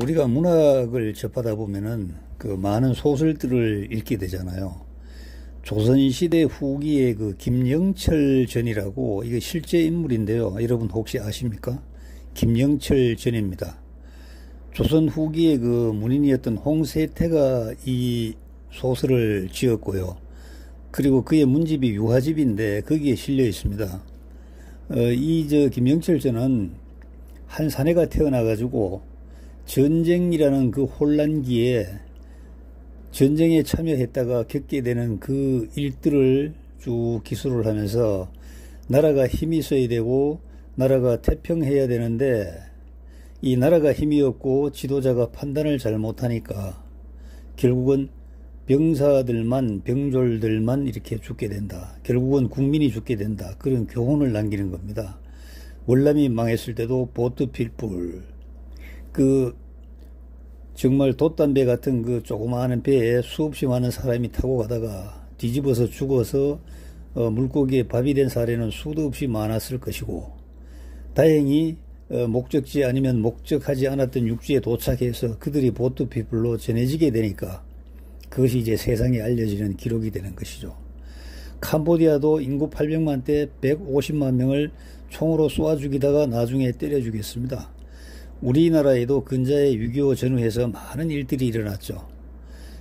우리가 문학을 접하다 보면은 그 많은 소설들을 읽게 되잖아요. 조선시대 후기의 그 김영철 전이라고, 이게 실제 인물인데요. 여러분 혹시 아십니까? 김영철 전입니다. 조선 후기의 그 문인이었던 홍세태가 이 소설을 지었고요. 그리고 그의 문집이 유화집인데 거기에 실려 있습니다. 김영철 전은 한 사내가 태어나가지고 전쟁이라는 그 혼란기에 전쟁에 참여했다가 겪게 되는 그 일들을 쭉 기술을 하면서 나라가 힘이 있어야 되고 나라가 태평해야 되는데 이 나라가 힘이 없고 지도자가 판단을 잘 못하니까 결국은 병졸들만 이렇게 죽게 된다. 결국은 국민이 죽게 된다. 그런 교훈을 남기는 겁니다. 월남이 망했을 때도 보트 필불, 정말 돛담배 같은 그 조그마한 배에 수없이 많은 사람이 타고 가다가 뒤집어서 죽어서 물고기에 밥이 된 사례는 수도 없이 많았을 것이고, 다행히 목적지 아니면 목적하지 않았던 육지에 도착해서 그들이 보트 피플로 전해지게 되니까 그것이 이제 세상에 알려지는 기록이 되는 것이죠. 캄보디아도 인구 800만 대 150만 명을 총으로 쏘아 죽이다가 나중에 때려 죽였습니다. 우리나라에도 근자에 6.25 전후해서 많은 일들이 일어났죠.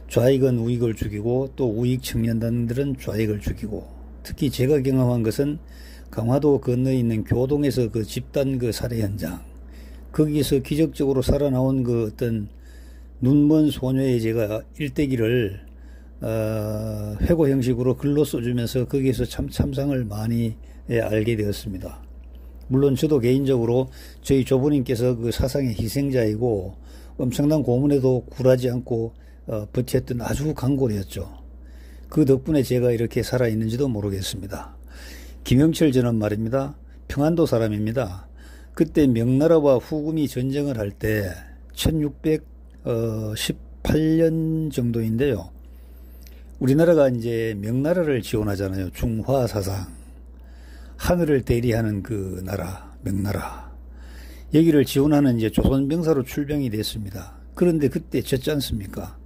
좌익은 우익을 죽이고 또 우익 청년단들은 좌익을 죽이고, 특히 제가 경험한 것은 강화도 건너에 있는 교동에서 그 집단 그 살해 현장, 거기서 기적적으로 살아나온 그 어떤 눈먼 소녀의 제가 일대기를 회고 형식으로 글로 써주면서 거기에서 참 참상을 많이 알게 되었습니다. 물론 저도 개인적으로 저희 조부님께서 그 사상의 희생자이고 엄청난 고문에도 굴하지 않고 버텼던 아주 강골이었죠. 그 덕분에 제가 이렇게 살아있는지도 모르겠습니다. 김영철 전은 말입니다. 평안도 사람입니다. 그때 명나라와 후금이 전쟁을 할 때 1618년 정도인데요. 우리나라가 이제 명나라를 지원하잖아요. 중화사상. 하늘을 대리하는 그 나라, 명나라. 여기를 지원하는 이제 조선병사로 출병이 됐습니다. 그런데 그때 졌지 않습니까?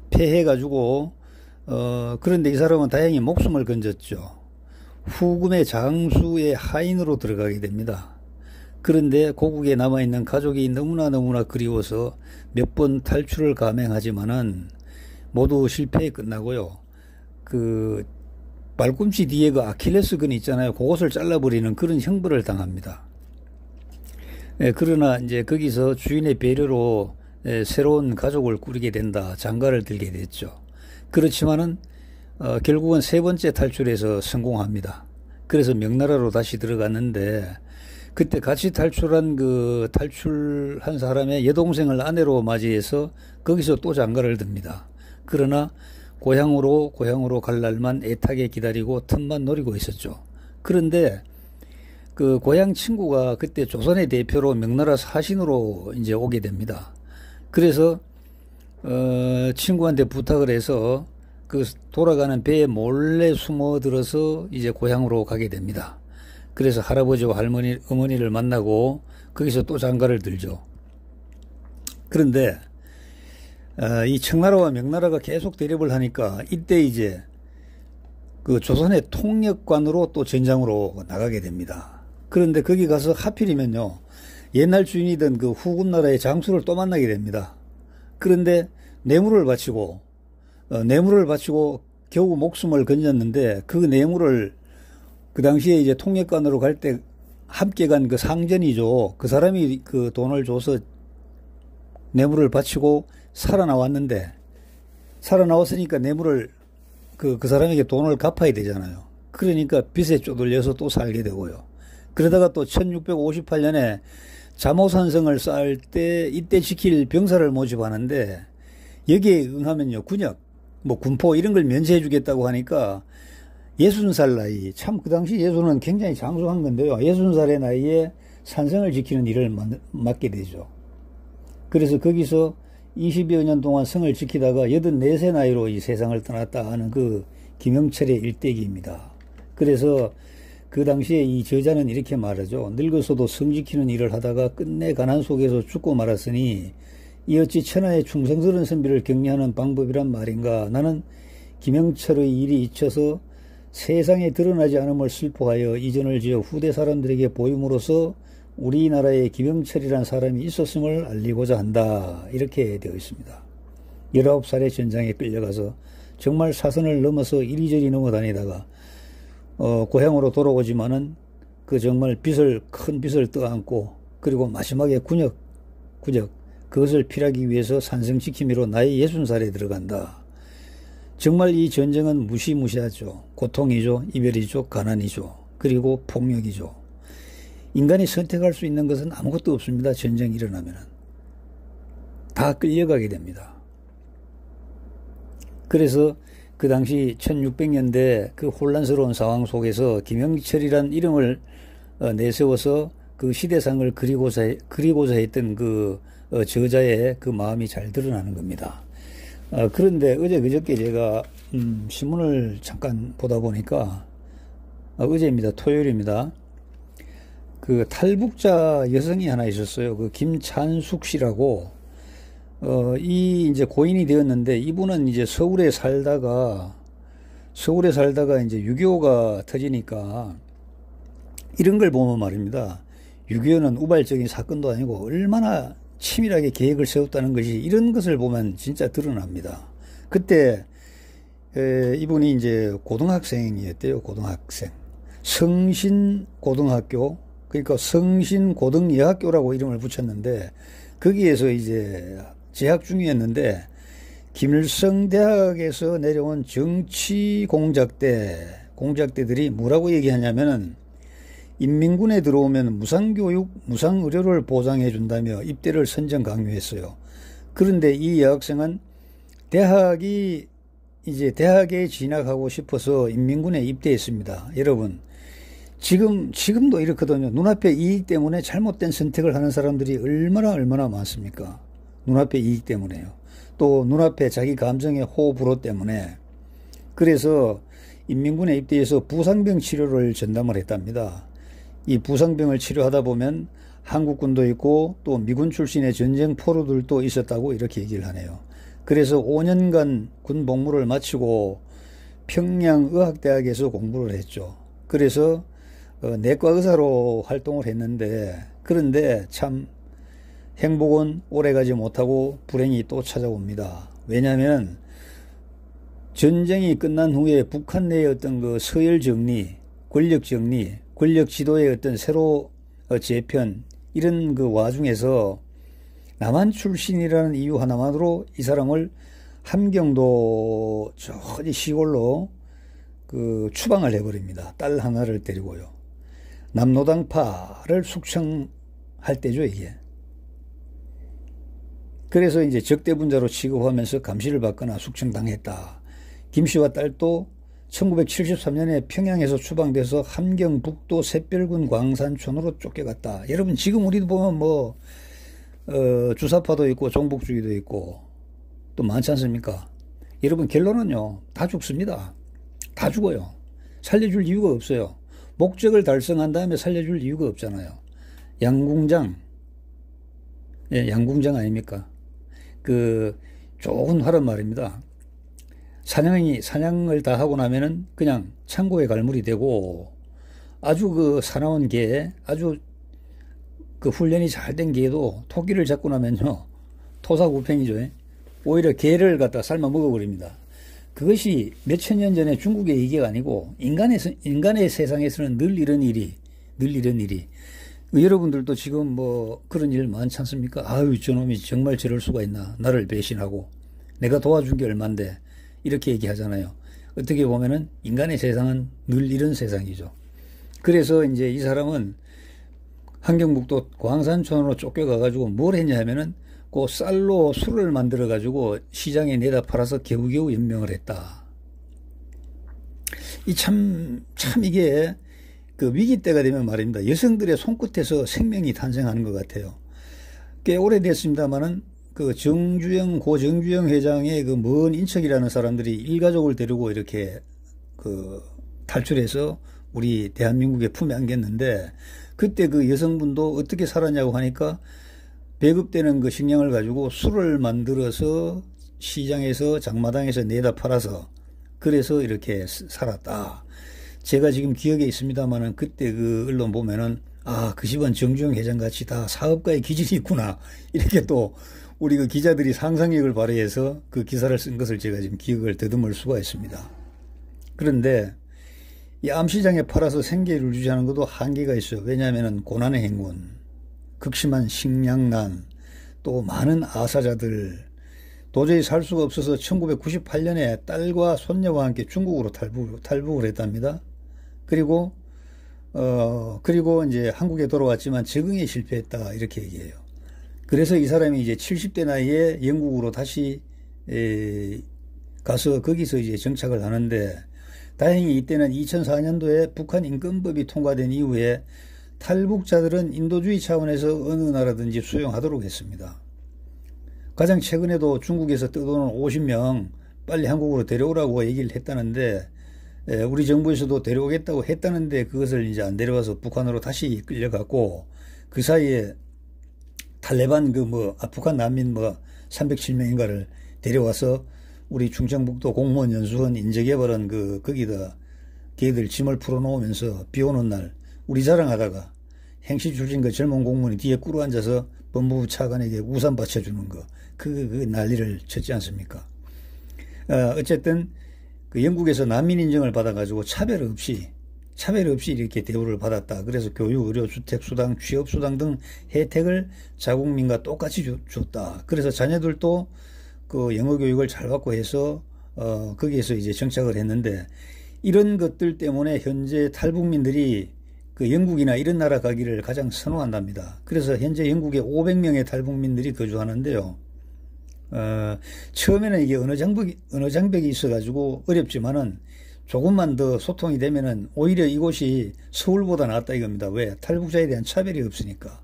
패해가지고, 그런데 이 사람은 다행히 목숨을 건졌죠. 후금의 장수의 하인으로 들어가게 됩니다. 그런데 고국에 남아있는 가족이 너무나 그리워서 몇 번 탈출을 감행하지만은 모두 실패에 끝나고요. 발꿈치 뒤에 그 아킬레스건 있잖아요. 그것을 잘라버리는 그런 형벌을 당합니다. 그러나 이제 거기서 주인의 배려로 새로운 가족을 꾸리게 된다. 장가를 들게 됐죠. 그렇지만은 결국은 세 번째 탈출에서 성공합니다. 그래서 명나라로 다시 들어갔는데, 그때 같이 탈출한 사람의 여동생을 아내로 맞이해서 거기서 또 장가를 듭니다. 그러나 고향으로 갈 날만 애타게 기다리고 틈만 노리고 있었죠. 그런데 그 고향 친구가 그때 조선의 대표로 명나라 사신으로 이제 오게 됩니다. 그래서 친구한테 부탁을 해서 그 돌아가는 배에 몰래 숨어들어서 이제 고향으로 가게 됩니다. 그래서 할아버지와 어머니를 만나고 거기서 또 장가를 들죠. 그런데 이 청나라와 명나라가 계속 대립을 하니까 이때 이제 그 조선의 통역관으로 또 전장으로 나가게 됩니다. 그런데 거기 가서 하필이면요, 옛날 주인이던 그 후금나라의 장수를 또 만나게 됩니다. 그런데 뇌물을 바치고 겨우 목숨을 건졌는데, 그 뇌물을 그 당시에 이제 통역관으로 갈 때 함께 간 그 상전이죠. 그 사람이 그 돈을 줘서 뇌물을 바치고 살아나왔으니까 뇌물을 그 사람에게 돈을 갚아야 되잖아요. 그러니까 빚에 쪼들려서 또 살게 되고요. 그러다가 또 1658년에 잠오산성을 쌓을 때 이때 지킬 병사를 모집하는데, 여기에 응하면요, 군포 이런 걸 면제해 주겠다고 하니까 60살 나이, 참 그 당시 예수는 굉장히 장수한 건데요. 60살의 나이에 산성을 지키는 일을 맡게 되죠. 그래서 거기서 20여 년 동안 성을 지키다가 84세 나이로 이 세상을 떠났다 하는 그 김영철의 일대기입니다. 그래서 그 당시에 이 저자는 이렇게 말하죠. 늙어서도 성 지키는 일을 하다가 끝내 가난 속에서 죽고 말았으니 이 어찌 천하의 충성스러운 선비를 격려하는 방법이란 말인가. 나는 김영철의 일이 잊혀서 세상에 드러나지 않음을 슬퍼하여 이전을 지어 후대 사람들에게 보임으로써 우리나라에 김영철이라는 사람이 있었음을 알리고자 한다. 이렇게 되어 있습니다. 19살에 전장에 끌려가서 정말 사선을 넘어서 이리저리 넘어다니다가 고향으로 돌아오지만은 그 정말 큰 빚을 떠안고 그리고 마지막에 군역 그것을 필하기 위해서 산성지킴이로 나이 60살에 들어간다. 정말 이 전쟁은 무시무시하죠. 고통이죠. 이별이죠. 가난이죠. 그리고 폭력이죠. 인간이 선택할 수 있는 것은 아무것도 없습니다. 전쟁이 일어나면 다 끌려가게 됩니다. 그래서 그 당시 1600년대 그 혼란스러운 상황 속에서 김영철이란 이름을 내세워서 그 시대상을 그리고자 했던 그 저자의 그 마음이 잘 드러나는 겁니다. 그런데 그저께 제가 신문을 잠깐 보다 보니까 어제입니다. 토요일입니다. 그 탈북자 여성이 하나 있었어요. 그 김찬숙 씨라고 이 이제 고인이 되었는데 이분은 이제 서울에 살다가 이제 6.25가 터지니까 이런 걸 보면 말입니다. 6.25는 우발적인 사건도 아니고 얼마나 치밀하게 계획을 세웠다는 것이 이런 것을 보면 진짜 드러납니다. 그때 이분이 이제 고등학생이었대요. 고등학생. 성신고등학교, 그러니까 성신고등여학교라고 이름을 붙였는데 거기에서 이제 재학 중이었는데 김일성 대학에서 내려온 정치 공작대들이 뭐라고 얘기하냐면은 인민군에 들어오면 무상교육, 무상의료를 보장해 준다며 입대를 선정 강요했어요. 그런데 이 여학생은 대학에 진학하고 싶어서 인민군에 입대했습니다. 여러분, 지금도 이렇거든요. 눈앞의 이익 때문에 잘못된 선택을 하는 사람들이 얼마나 많습니까? 눈앞의 이익 때문에요. 또 눈앞에 자기 감정의 호불호 때문에. 그래서 인민군에 입대해서 부상병 치료를 전담을 했답니다. 이 부상병을 치료하다 보면 한국군도 있고 또 미군 출신의 전쟁 포로들도 있었다고 이렇게 얘기를 하네요. 그래서 5년간 군 복무를 마치고 평양의학대학에서 공부를 했죠. 그래서 내과 의사로 활동을 했는데 그런데 참 행복은 오래가지 못하고 불행이 또 찾아옵니다. 왜냐하면 전쟁이 끝난 후에 북한 내의 어떤 그 서열 정리, 권력 정리, 권력 지도의 어떤 새로 재편 이런 그 와중에서 남한 출신이라는 이유 하나만으로 이 사람을 함경도 저기 시골로 그 추방을 해버립니다. 딸 하나를 데리고요. 남노당파를 숙청할 때죠, 이게. 그래서 이제 적대분자로 취급하면서 감시를 받거나 숙청당했다. 김 씨와 딸도 1973년에 평양에서 추방돼서 함경북도 샛별군 광산촌으로 쫓겨갔다. 여러분, 지금 우리도 보면 주사파도 있고 종북주의도 있고 또 많지 않습니까? 여러분, 결론은요, 다 죽습니다. 다 죽어요. 살려줄 이유가 없어요. 목적을 달성한 다음에 살려줄 이유가 없잖아요. 양궁장, 예, 양궁장 아닙니까? 좋은 화른 말입니다. 사냥을 다 하고 나면은 그냥 창고에 갈물이 되고 아주 그 사나운 개, 아주 그 훈련이 잘 된 개도 토끼를 잡고 나면요, 토사구팽이죠. 오히려 개를 갖다 삶아 먹어버립니다. 그것이 몇천 년 전에 중국의 얘기가 아니고 인간의 세상에서는 늘 이런 일이. 여러분들도 지금 그런 일 많지 않습니까? 아유, 저놈이 정말 저럴 수가 있나. 나를 배신하고. 내가 도와준 게 얼만데. 이렇게 얘기하잖아요. 어떻게 보면은 인간의 세상은 늘 이런 세상이죠. 그래서 이제 이 사람은 함경북도 광산촌으로 쫓겨가가지고 뭘 했냐 하면은 그 쌀로 술을 만들어가지고 시장에 내다 팔아서 겨우겨우 연명을 했다. 참 이게 그 위기 때가 되면 말입니다. 여성들의 손끝에서 생명이 탄생하는 것 같아요. 꽤 오래됐습니다만은 고 정주영 회장의 그 먼 인척이라는 사람들이 일가족을 데리고 이렇게 탈출해서 우리 대한민국의 품에 안겼는데 그때 그 여성분도 어떻게 살았냐고 하니까 배급되는 그 식량을 가지고 술을 만들어서 시장에서 장마당에서 내다 팔아서 그래서 이렇게 살았다. 제가 지금 기억에 있습니다만은 그때 그 언론 보면은 그 집은 정주영 회장같이 다 사업가의 기질이 있구나. 이렇게 또 우리 그 기자들이 상상력을 발휘해서 그 기사를 쓴 것을 제가 지금 기억을 더듬을 수가 있습니다. 그런데 이 암시장에 팔아서 생계를 유지하는 것도 한계가 있어요. 왜냐하면 고난의 행군, 극심한 식량난, 또 많은 아사자들, 도저히 살 수가 없어서 1998년에 딸과 손녀와 함께 중국으로 탈북을 했답니다. 그리고 이제 한국에 돌아왔지만 적응에 실패했다. 이렇게 얘기해요. 그래서 이 사람이 이제 70대 나이에 영국으로 다시 가서 거기서 이제 정착을 하는데, 다행히 이때는 2004년도에 북한 인권법이 통과된 이후에 탈북자들은 인도주의 차원에서 어느 나라든지 수용하도록 했습니다. 가장 최근에도 중국에서 떠도는 50명 빨리 한국으로 데려오라고 얘기를 했다는데, 우리 정부에서도 데려오겠다고 했다는데 그것을 이제 안 데려와서 북한으로 다시 끌려갔고, 그 사이에 탈레반 북한 난민 307명인가를 데려와서 우리 충청북도 공무원 연수원 인재개발원 거기다 걔들 짐을 풀어놓으면서 비 오는 날 우리 자랑하다가 행시 출신 그 젊은 공무원이 뒤에 꿇어 앉아서 법무부 차관에게 우산 받쳐주는 그 난리를 쳤지 않습니까? 어쨌든 그 영국에서 난민 인정을 받아가지고 차별 없이 이렇게 대우를 받았다. 그래서 교육, 의료, 주택, 수당, 취업 수당 등 혜택을 자국민과 똑같이 줬다. 그래서 자녀들도 그 영어 교육을 잘 받고 해서 거기에서 이제 정착을 했는데, 이런 것들 때문에 현재 탈북민들이 그 영국이나 이런 나라 가기를 가장 선호한답니다. 그래서 현재 영국에 500명의 탈북민들이 거주하는데요. 처음에는 이게 언어 장벽이 있어가지고 어렵지만은 조금만 더 소통이 되면은 오히려 이곳이 서울보다 낫다 이겁니다. 왜? 탈북자에 대한 차별이 없으니까.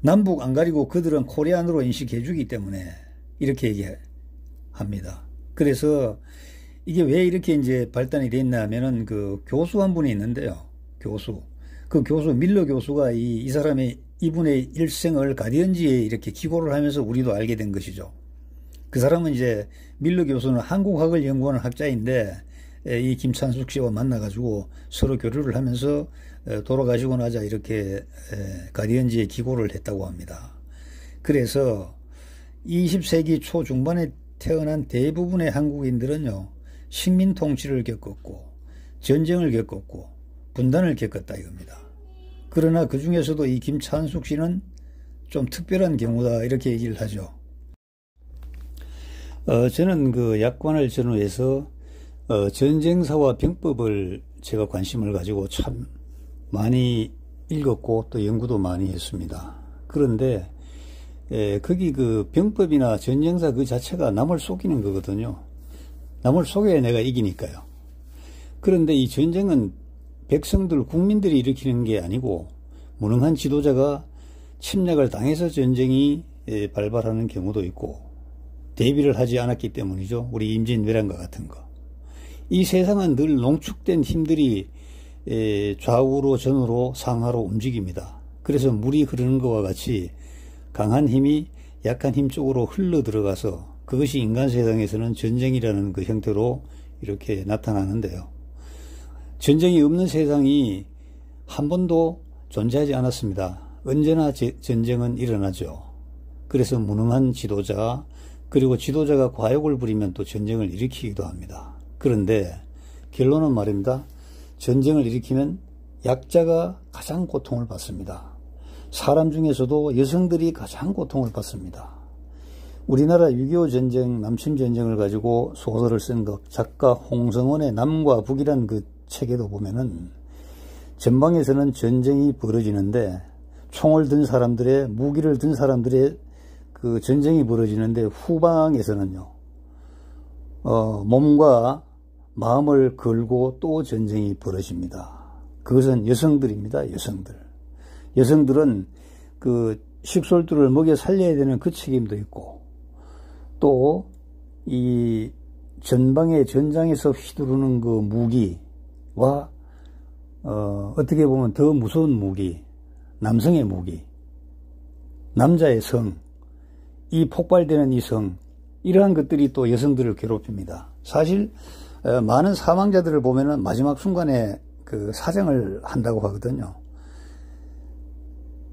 남북 안 가리고 그들은 코리안으로 인식해주기 때문에 이렇게 얘기합니다. 그래서 이게 왜 이렇게 이제 발단이 됐나 하면은 그 교수 한 분이 있는데요. 그 교수 밀러 교수가 이 사람의 이분의 일생을 가디언지에 이렇게 기고를 하면서 우리도 알게 된 것이죠. 그 사람은 이제 밀러 교수는 한국학을 연구하는 학자인데, 이 김찬숙 씨와 만나가지고 서로 교류를 하면서 돌아가시고 나자 이렇게 가디언지에 기고를 했다고 합니다. 그래서 20세기 초중반에 태어난 대부분의 한국인들은요, 식민 통치를 겪었고 전쟁을 겪었고 분단을 겪었다 이겁니다. 그러나 그 중에서도 이 김찬숙 씨는 좀 특별한 경우다 이렇게 얘기를 하죠. 저는 그 약관을 전후해서 전쟁사와 병법을 제가 관심을 가지고 참 많이 읽었고 또 연구도 많이 했습니다. 그런데 거기 그 병법이나 전쟁사 그 자체가 남을 속이는 거거든요. 남을 속여야 내가 이기니까요. 그런데 이 전쟁은 백성들, 국민들이 일으키는 게 아니고 무능한 지도자가 침략을 당해서 전쟁이 발발하는 경우도 있고, 대비를 하지 않았기 때문이죠. 우리 임진왜란과 같은 거. 이 세상은 늘 농축된 힘들이 좌우로 전으로 상하로 움직입니다. 그래서 물이 흐르는 것과 같이 강한 힘이 약한 힘 쪽으로 흘러 들어가서 그것이 인간 세상에서는 전쟁이라는 그 형태로 이렇게 나타나는데요. 전쟁이 없는 세상이 한 번도 존재하지 않았습니다. 언제나 전쟁은 일어나죠. 그래서 무능한 지도자, 그리고 지도자가 과욕을 부리면 또 전쟁을 일으키기도 합니다. 그런데 결론은 말입니다. 전쟁을 일으키면 약자가 가장 고통을 받습니다. 사람 중에서도 여성들이 가장 고통을 받습니다. 우리나라 6.25 전쟁, 남침 전쟁을 가지고 소설을 쓴 그 작가 홍성원의 남과 북이란 그 책에도 보면은 전방에서는 전쟁이 벌어지는데 총을 든 사람들의, 무기를 든 사람들의 그 전쟁이 벌어지는데, 후방에서는요, 몸과 마음을 걸고 또 전쟁이 벌어집니다. 그것은 여성들입니다. 여성들은 그 식솔들을 먹여 살려야 되는 그 책임도 있고, 또 이 전방의 전장에서 휘두르는 그 무기와 어떻게 보면 더 무서운 무기, 남성의 무기, 남자의 성, 이 폭발되는 이 성, 이러한 것들이 또 여성들을 괴롭힙니다. 사실 많은 사망자들을 보면은 마지막 순간에 그 사정을 한다고 하거든요.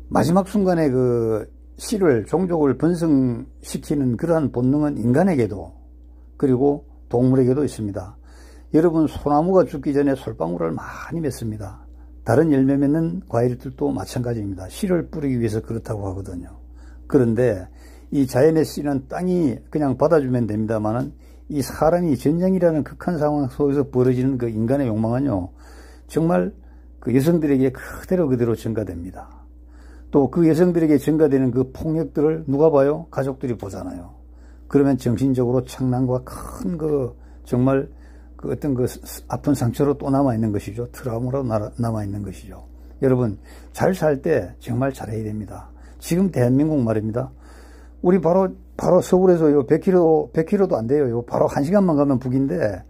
마지막 순간에 그 씨를, 종족을 번성시키는 그러한 본능은 인간에게도 그리고 동물에게도 있습니다. 여러분, 소나무가 죽기 전에 솔방울을 많이 맺습니다. 다른 열매 맺는 과일들도 마찬가지입니다. 씨를 뿌리기 위해서 그렇다고 하거든요. 그런데 이 자연의 씨는 땅이 그냥 받아주면 됩니다만은 이 사람이 전쟁이라는 극한 상황 속에서 벌어지는 그 인간의 욕망은요, 정말 그 여성들에게 그대로 전가됩니다. 또 그 여성들에게 전가되는 그 폭력들을 누가 봐요? 가족들이 보잖아요. 그러면 정신적으로 창난과 큰 그 정말 그 어떤 그 아픈 상처로 또 남아있는 것이죠. 트라우마로 남아있는 것이죠. 여러분, 잘 살 때 정말 잘해야 됩니다. 지금 대한민국 말입니다. 우리 바로 서울에서요, 100km도 안 돼요. 바로 1시간만 가면 북인데,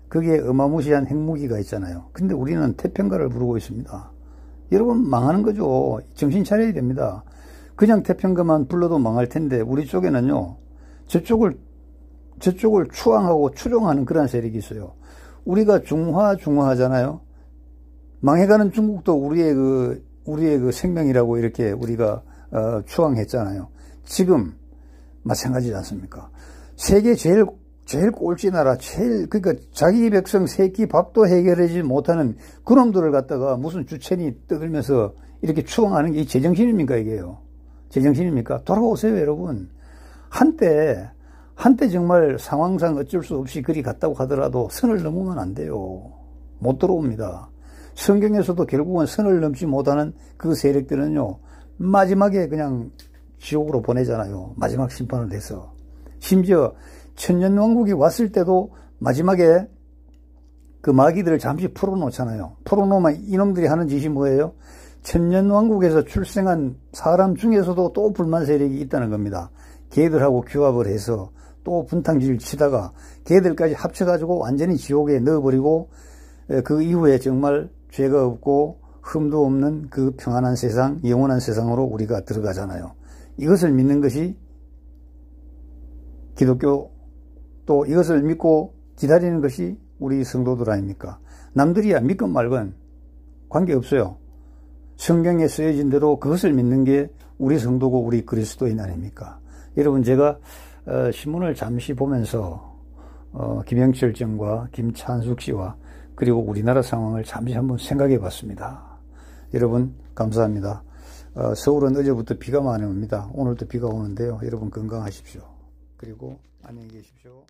거기에 어마무시한 핵무기가 있잖아요. 근데 우리는 태평가를 부르고 있습니다. 여러분, 망하는 거죠. 정신 차려야 됩니다. 그냥 태평가만 불러도 망할 텐데, 우리 쪽에는요, 저쪽을 추앙하고 추종하는 그런 세력이 있어요. 우리가 중화하잖아요. 망해가는 중국도 우리의 그 생명이라고 이렇게 우리가 추앙했잖아요. 지금 마찬가지지 않습니까? 세계 제일 꼴찌 나라, 그러니까 자기 백성 세끼 밥도 해결하지 못하는 그놈들을 갖다가 무슨 주체니 떠들면서 이렇게 추앙하는 게 제정신입니까, 이게요? 제정신입니까? 돌아오세요, 여러분. 한때 정말 상황상 어쩔 수 없이 그리 갔다고 하더라도 선을 넘으면 안 돼요. 못 들어옵니다. 성경에서도 결국은 선을 넘지 못하는 그 세력들은요, 마지막에 그냥 지옥으로 보내잖아요. 마지막 심판을 해서. 심지어 천년왕국이 왔을 때도 마지막에 그 마귀들을 잠시 풀어놓잖아요. 풀어놓으면 이놈들이 하는 짓이 뭐예요? 천년왕국에서 출생한 사람 중에서도 또 불만 세력이 있다는 겁니다. 걔들하고 규합을 해서 또 분탕질을 치다가 걔들까지 합쳐가지고 완전히 지옥에 넣어버리고, 그 이후에 정말 죄가 없고 흠도 없는 그 평안한 세상, 영원한 세상으로 우리가 들어가잖아요. 이것을 믿는 것이 기독교, 또 이것을 믿고 기다리는 것이 우리 성도들 아닙니까? 남들이야 믿건 말건 관계없어요. 성경에 쓰여진 대로 그것을 믿는 게 우리 성도고 우리 그리스도인 아닙니까? 여러분, 제가 신문을 잠시 보면서 김영철 정과 김찬숙 씨와 그리고 우리나라 상황을 잠시 한번 생각해 봤습니다. 여러분, 감사합니다. 서울은 어제부터 비가 많이 옵니다. 오늘도 비가 오는데요. 여러분 건강하십시오. 그리고 안녕히 계십시오.